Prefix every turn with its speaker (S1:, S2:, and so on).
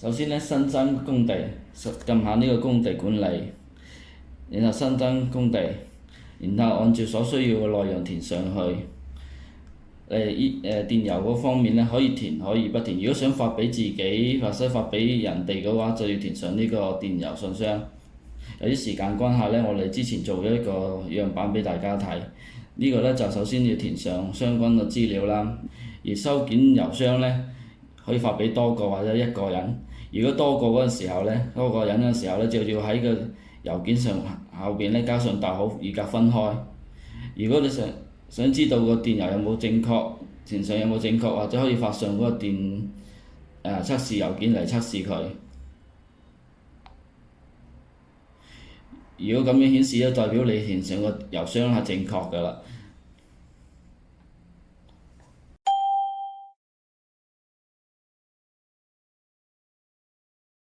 S1: 首先呢，新增工地，撳下呢個工地管理，然後新增工地，然後按照所需要嘅內容填上去。電郵嗰方面呢，可以填可以不填。如果想發俾自己或者發俾人哋嘅話，就要填上呢個電郵信箱。由於時間關係呢，我哋之前做咗一個樣板俾大家睇。呢個呢，就首先要填上相關嘅資料啦。而收件郵箱呢，可以發俾多個或者一個人。如果多個嗰陣時候呢，多個人嘅時候呢，就要喺個郵件上後邊呢加上逗號，以格分開。如果你想知道個電郵有冇正確，填上有冇正確，或者可以發上嗰個測試郵件嚟測試佢。如果咁樣顯示咧，代表你填上個郵箱係正確㗎啦。